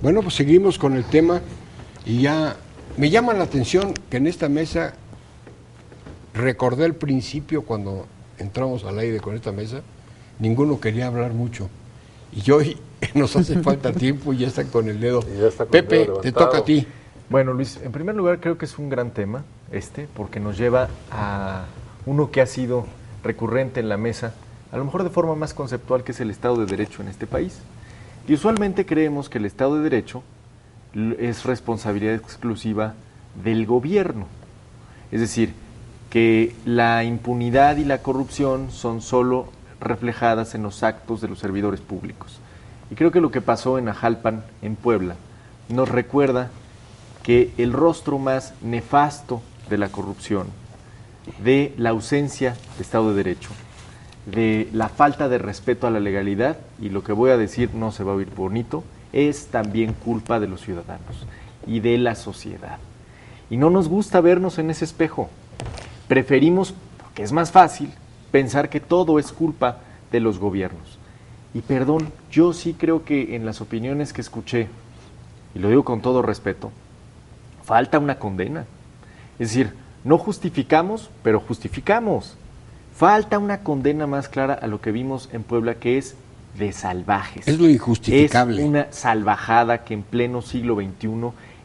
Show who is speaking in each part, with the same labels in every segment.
Speaker 1: Bueno, pues seguimos con el tema y ya me llama la atención que en esta mesa recordé al principio cuando entramos al aire con esta mesa, ninguno quería hablar mucho. Y hoy nos hace falta tiempo y ya está con el dedo. Pepe, te toca a ti.
Speaker 2: Bueno, Luis, en primer lugar creo que es un gran tema porque nos lleva a uno que ha sido recurrente en la mesa, a lo mejor de forma más conceptual, que es el Estado de Derecho en este país. Y usualmente creemos que el Estado de Derecho es responsabilidad exclusiva del gobierno. Es decir, que la impunidad y la corrupción son solo reflejadas en los actos de los servidores públicos. Y creo que lo que pasó en Ajalpan, en Puebla, nos recuerda que el rostro más nefasto de la corrupción, de la ausencia de Estado de Derecho, de la falta de respeto a la legalidad, y lo que voy a decir no se va a oír bonito, es también culpa de los ciudadanos y de la sociedad. Y no nos gusta vernos en ese espejo. Preferimos, porque es más fácil, pensar que todo es culpa de los gobiernos. Y perdón, yo sí creo que en las opiniones que escuché, y lo digo con todo respeto, falta una condena. Es decir, no justificamos, pero justificamos. Falta una condena más clara a lo que vimos en Puebla, que es de salvajes.
Speaker 1: Es lo injustificable.
Speaker 2: Es una salvajada que en pleno siglo XXI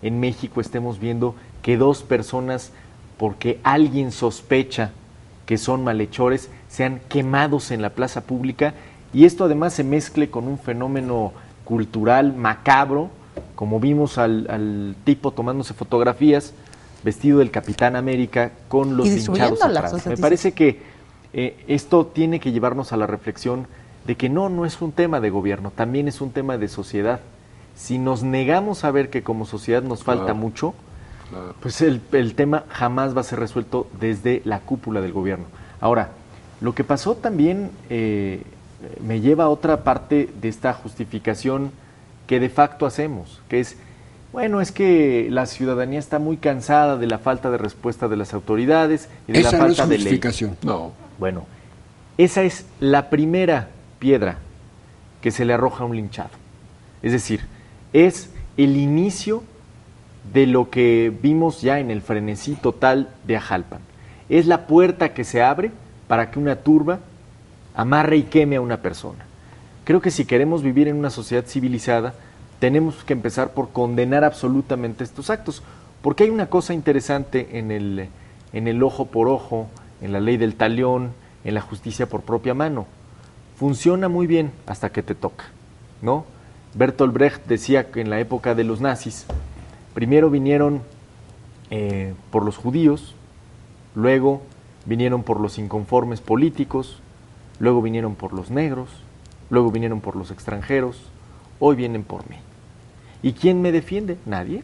Speaker 2: en México estemos viendo que dos personas, porque alguien sospecha que son malhechores, sean quemados en la plaza pública, y esto además se mezcle con un fenómeno cultural macabro, como vimos al tipo tomándose fotografías vestido del Capitán América con los linchados atrás. Me parece que esto tiene que llevarnos a la reflexión de que no es un tema de gobierno, también es un tema de sociedad. Si nos negamos a ver que como sociedad nos falta mucho, pues el tema jamás va a ser resuelto desde la cúpula del gobierno. Ahora, lo que pasó también me lleva a otra parte de esta justificación que de facto hacemos, que es, bueno, es que la ciudadanía está muy cansada de la falta de respuesta de las autoridades y de la falta de ley.
Speaker 1: No.
Speaker 2: Bueno, esa es la primera piedra que se le arroja a un linchado. Es decir, es el inicio de lo que vimos ya en el frenesí total de Ajalpan. Es la puerta que se abre para que una turba amarre y queme a una persona. Creo que si queremos vivir en una sociedad civilizada, tenemos que empezar por condenar absolutamente estos actos, porque hay una cosa interesante en el ojo por ojo, en la ley del talión, en la justicia por propia mano. Funciona muy bien hasta que te toca, ¿no? Bertolt Brecht decía que en la época de los nazis, primero vinieron por los judíos, luego vinieron por los inconformes políticos, luego vinieron por los negros, luego vinieron por los extranjeros, hoy vienen por mí. ¿Y quién me defiende? Nadie,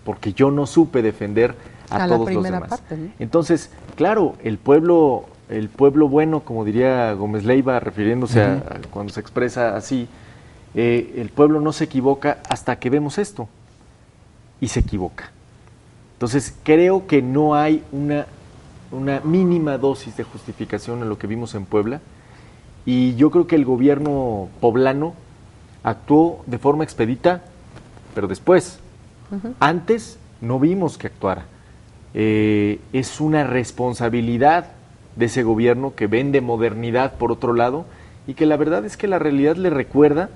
Speaker 2: porque yo no supe defender a todos los demás. Parte, ¿no? Entonces, claro, el pueblo bueno, como diría Gómez Leiva, refiriéndose a cuando se expresa así, el pueblo no se equivoca hasta que vemos esto, y se equivoca. Entonces, creo que no hay una mínima dosis de justificación en lo que vimos en Puebla, y yo creo que el gobierno poblano actuó de forma expedita, pero después. Antes no vimos que actuara. Es una responsabilidad de ese gobierno que vende modernidad por otro lado, y que la verdad es que la realidad le recuerda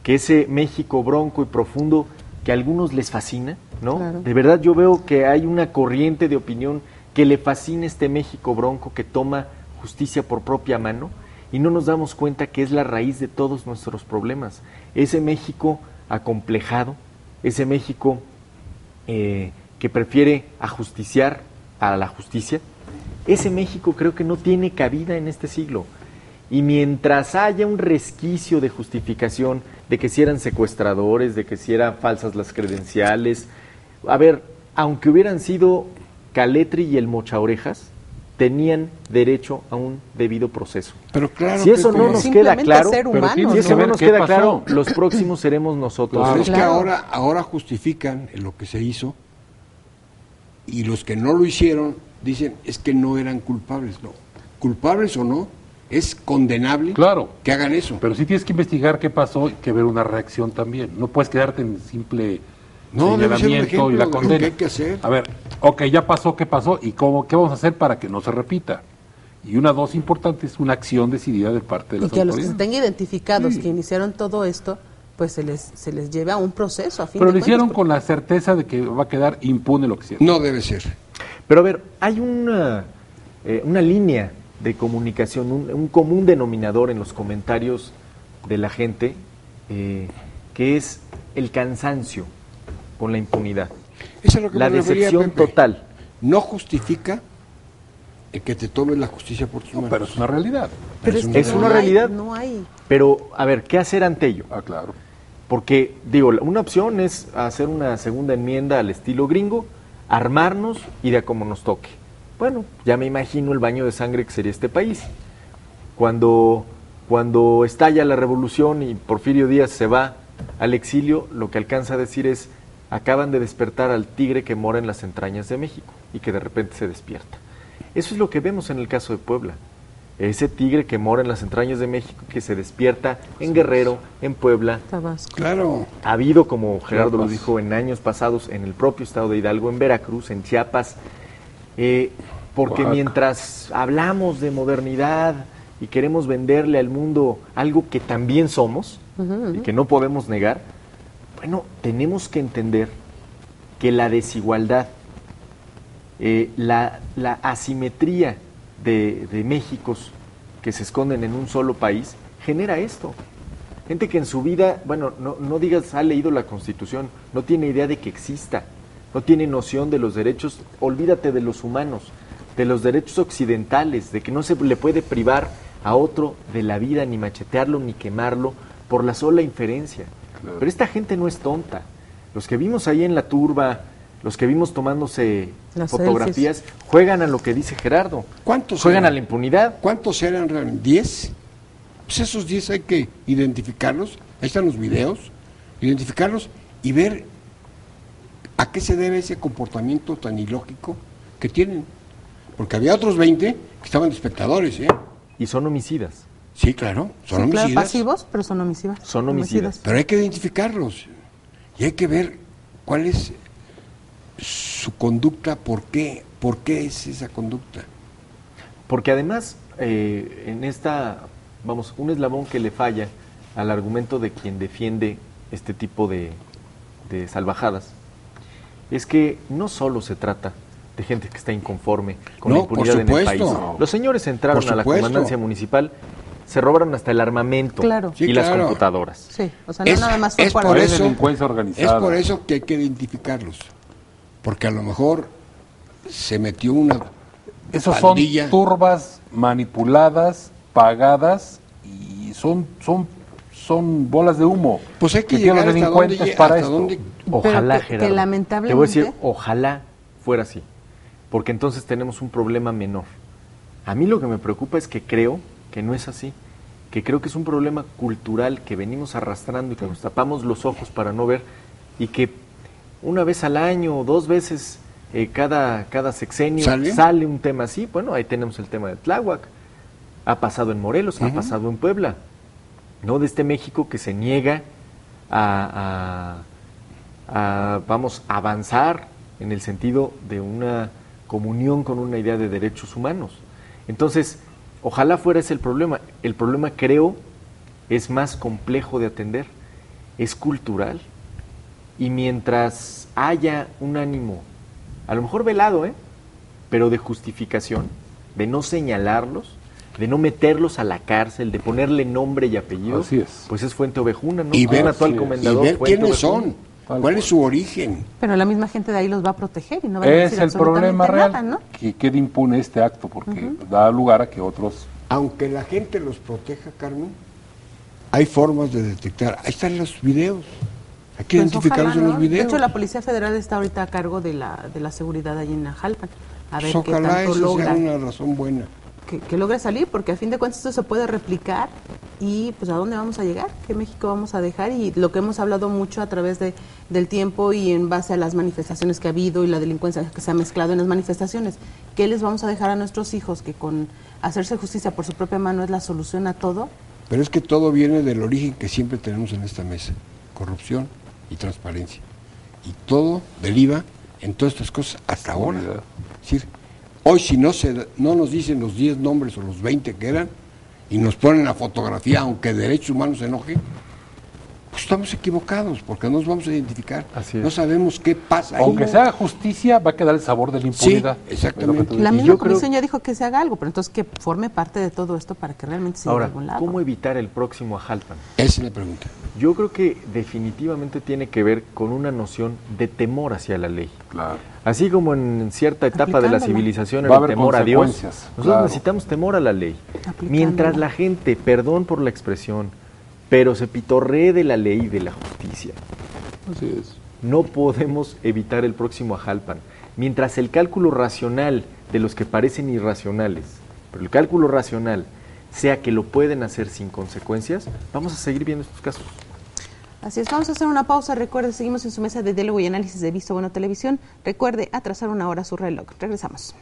Speaker 2: que ese México bronco y profundo que a algunos les fascina, ¿no? Claro. De verdad yo veo que hay una corriente de opinión que le fascina este México bronco que toma justicia por propia mano, y no nos damos cuenta que es la raíz de todos nuestros problemas. Ese México acomplejado, ese México que prefiere ajusticiar a la justicia, ese México creo que no tiene cabida en este siglo. Y mientras haya un resquicio de justificación de que si eran secuestradores, de que si eran falsas las credenciales, a ver, aunque hubieran sido Caletri y el Mochaorejas, tenían derecho a un debido proceso.
Speaker 1: Pero claro,
Speaker 2: si eso no nos queda claro,
Speaker 3: si eso no
Speaker 2: nos queda claro, los próximos seremos nosotros.
Speaker 1: Claro, es que ahora justifican lo que se hizo, y los que no lo hicieron dicen es que no eran culpables. No, culpables o no, es condenable
Speaker 3: Claro.
Speaker 1: que hagan eso.
Speaker 3: Pero sí tienes que investigar qué pasó y que ver una reacción también. No puedes quedarte en simple
Speaker 1: No, debe ser un
Speaker 3: señalamiento
Speaker 1: ejemplo
Speaker 3: y la
Speaker 1: de lo
Speaker 3: condena.
Speaker 1: que hay que hacer.
Speaker 3: A ver, ok, ya pasó, ¿qué pasó? ¿Y qué vamos a hacer para que no se repita? Y una dos importante es una acción decidida de parte de
Speaker 4: Y
Speaker 3: las
Speaker 4: que a los que se
Speaker 3: autoridades.
Speaker 4: tengan identificados
Speaker 3: Sí.
Speaker 4: que iniciaron todo esto, pues se les lleve a un proceso a fin
Speaker 3: Pero
Speaker 4: de
Speaker 3: lo hicieron
Speaker 4: cuentas,
Speaker 3: con la certeza de que va a quedar impune lo que sea.
Speaker 1: No debe ser.
Speaker 2: Pero a ver, hay una línea de comunicación, un común denominador en los comentarios de la gente, que es el cansancio con la impunidad.
Speaker 1: Eso es lo que
Speaker 2: La
Speaker 1: me refería,
Speaker 2: decepción
Speaker 1: Pepe.
Speaker 2: total.
Speaker 1: No justifica el que te tomes la justicia por tus manos.
Speaker 3: Pero es una realidad.
Speaker 4: Pero
Speaker 1: es
Speaker 2: es
Speaker 4: no
Speaker 2: una
Speaker 4: hay-
Speaker 2: realidad.
Speaker 4: No hay.
Speaker 2: Pero, a ver, ¿qué hacer ante ello?
Speaker 3: Ah, claro.
Speaker 2: Porque, digo, una opción es hacer una segunda enmienda al estilo gringo, armarnos y de a como nos toque. Bueno, ya me imagino el baño de sangre que sería este país. Cuando estalla la revolución y Porfirio Díaz se va al exilio, lo que alcanza a decir es, acaban de despertar al tigre que mora en las entrañas de México y que de repente se despierta. Eso es lo que vemos en el caso de Puebla. Ese tigre que mora en las entrañas de México, que se despierta en Guerrero, en Puebla.
Speaker 4: Tabasco.
Speaker 1: Claro.
Speaker 2: Ha habido, como Gerardo lo
Speaker 3: Chiapas.
Speaker 2: dijo en años pasados, en el propio estado de Hidalgo, en Veracruz, en Chiapas, porque
Speaker 3: Oaxaca.
Speaker 2: mientras hablamos de modernidad y queremos venderle al mundo algo que también somos y que no podemos negar, bueno, tenemos que entender que la desigualdad, la asimetría de Méxicos que se esconden en un solo país, genera esto. Gente que en su vida, bueno, no digas ha leído la Constitución, no tiene idea de que exista, no tiene noción de los derechos, olvídate de los humanos, de los derechos occidentales, de que no se le puede privar a otro de la vida, ni machetearlo, ni quemarlo, por la sola inferencia.
Speaker 3: Claro.
Speaker 2: Pero esta gente no es tonta. Los que vimos ahí en la turba, los que vimos tomándose
Speaker 4: Las
Speaker 2: fotografías, juegan a lo que dice Gerardo.
Speaker 1: ¿Cuántos
Speaker 2: Juegan
Speaker 1: eran?
Speaker 2: a la impunidad.
Speaker 1: ¿Cuántos eran realmente? ¿10? Pues esos 10 hay que identificarlos. Ahí están los videos. Identificarlos y ver a qué se debe ese comportamiento tan ilógico que tienen. Porque había otros 20 que estaban de espectadores, ¿eh?
Speaker 2: Y son homicidas.
Speaker 1: Sí, claro, son
Speaker 4: Sí, claro,
Speaker 1: homicidas.
Speaker 4: pasivos, pero son homicidas.
Speaker 2: Son homicidas.
Speaker 1: Pero hay que identificarlos. Y hay que ver cuál es su conducta, por qué es esa conducta.
Speaker 2: Porque además, en esta, vamos, un eslabón que le falla al argumento de quien defiende este tipo de salvajadas, es que no solo se trata de gente que está inconforme con la
Speaker 1: No, por
Speaker 2: impunidad en el país.
Speaker 1: supuesto.
Speaker 2: Los señores entraron
Speaker 1: Por
Speaker 2: a la
Speaker 1: supuesto.
Speaker 2: comandancia municipal, se robaron hasta el armamento
Speaker 4: Claro.
Speaker 1: Sí,
Speaker 2: y las
Speaker 1: claro.
Speaker 2: computadoras.
Speaker 4: Sí, o sea, no nada más fue
Speaker 1: es
Speaker 4: para
Speaker 1: por
Speaker 3: Es
Speaker 1: eso,
Speaker 3: delincuencia
Speaker 1: es
Speaker 3: organizada.
Speaker 1: por eso que hay que identificarlos. Porque a lo mejor se metió una
Speaker 3: Esos son
Speaker 1: pandilla.
Speaker 3: turbas manipuladas, pagadas y son bolas de humo.
Speaker 1: Pues hay que
Speaker 3: tienen
Speaker 1: llegar
Speaker 3: los
Speaker 1: hasta dónde
Speaker 3: delincuentes
Speaker 1: llega-
Speaker 3: para
Speaker 1: hasta
Speaker 3: esto.
Speaker 1: dónde-
Speaker 2: Ojalá,
Speaker 4: Pero que
Speaker 2: Gerardo.
Speaker 4: lamentablemente-
Speaker 2: Te voy a decir, ojalá fuera así, porque entonces tenemos un problema menor. A mí lo que me preocupa es que creo que no es así, que creo que es un problema cultural que venimos arrastrando y que nos tapamos los ojos para no ver y que una vez al año o 2 veces cada sexenio
Speaker 1: ¿Sale?
Speaker 2: un tema así. Bueno, ahí tenemos el tema de Tláhuac, ha pasado en Morelos, ha pasado en Puebla, no de este México que se niega a vamos, avanzar en el sentido de una comunión con una idea de derechos humanos. Entonces, ojalá fuera ese el problema. El problema, creo, es más complejo de atender, es cultural. Y mientras haya un ánimo, a lo mejor velado, pero de justificación, de no señalarlos, de no meterlos a la cárcel, de ponerle nombre y apellido,
Speaker 3: Así es.
Speaker 2: pues es Fuente Ovejuna, ¿no?
Speaker 1: Y ver,
Speaker 2: Un actual
Speaker 3: así es.
Speaker 1: y
Speaker 2: comendador,
Speaker 1: ver
Speaker 2: Fuente
Speaker 1: quiénes
Speaker 2: Ovejuna.
Speaker 1: son,
Speaker 3: Tal
Speaker 1: cuál
Speaker 3: cual.
Speaker 1: es su origen.
Speaker 4: Pero la misma gente de ahí los va a proteger y no van a
Speaker 3: Es
Speaker 4: decir
Speaker 3: el
Speaker 4: absolutamente
Speaker 3: problema real,
Speaker 4: nada, ¿no?
Speaker 3: que quede impune este acto, porque da lugar a que otros...
Speaker 1: Aunque la gente los proteja, Carmen, hay formas de detectar. Ahí están los videos. Hay que
Speaker 4: Pues
Speaker 1: identificarlos
Speaker 4: ojalá,
Speaker 1: en
Speaker 4: ¿no?
Speaker 1: los videos.
Speaker 4: De hecho, la Policía Federal está ahorita a cargo de la seguridad allí en Jalpan. A ver
Speaker 1: Pues
Speaker 4: qué
Speaker 1: ojalá
Speaker 4: tanto
Speaker 1: eso
Speaker 4: logra.
Speaker 1: sea una razón buena.
Speaker 4: Que logre salir, porque a fin de cuentas esto se puede replicar y pues a dónde vamos a llegar, qué México vamos a dejar, y lo que hemos hablado mucho a través del tiempo y en base a las manifestaciones que ha habido y la delincuencia que se ha mezclado en las manifestaciones, ¿qué les vamos a dejar a nuestros hijos? Que con hacerse justicia por su propia mano es la solución a todo.
Speaker 1: Pero es que todo viene del origen que siempre tenemos en esta mesa, corrupción y transparencia. Y todo deriva en todas estas cosas hasta ahora. Es decir, hoy si no nos dicen los 10 nombres o los 20 que eran, y nos ponen la fotografía, aunque Derechos Humanos se enoje, pues estamos equivocados, porque no nos vamos a identificar.
Speaker 2: Así es.
Speaker 1: No sabemos qué pasa ahí.
Speaker 3: Aunque se haga justicia, va a quedar el sabor de la impunidad.
Speaker 1: Sí, exactamente.
Speaker 4: La
Speaker 2: Y
Speaker 4: misma
Speaker 2: yo creo-
Speaker 4: comisión ya dijo que se haga algo, pero entonces que forme parte de todo esto para que realmente se llegue a
Speaker 2: Ahora,
Speaker 4: algún lado.
Speaker 2: ¿cómo evitar el próximo Ajalpan?
Speaker 1: Esa es la pregunta.
Speaker 2: Yo creo que definitivamente tiene que ver con una noción de temor hacia la ley.
Speaker 3: Claro.
Speaker 2: Así como en cierta etapa de la
Speaker 4: Aplicándola.
Speaker 2: civilización
Speaker 3: Va a
Speaker 2: era el
Speaker 3: haber
Speaker 2: temor a Dios,
Speaker 3: consecuencias,
Speaker 2: nosotros
Speaker 3: claro.
Speaker 2: necesitamos temor a la ley.
Speaker 4: Aplicándola.
Speaker 2: Mientras la gente, perdón por la expresión, pero se pitorree de la ley y de la justicia,
Speaker 3: Así es.
Speaker 2: no podemos evitar el próximo Ajalpan. Mientras el cálculo racional de los que parecen irracionales, pero el cálculo racional sea que lo pueden hacer sin consecuencias, vamos a seguir viendo estos casos.
Speaker 4: Así es, vamos a hacer una pausa. Recuerde, seguimos en su mesa de diálogo y análisis de Visto Bueno Televisión. Recuerde atrasar 1 hora su reloj. Regresamos.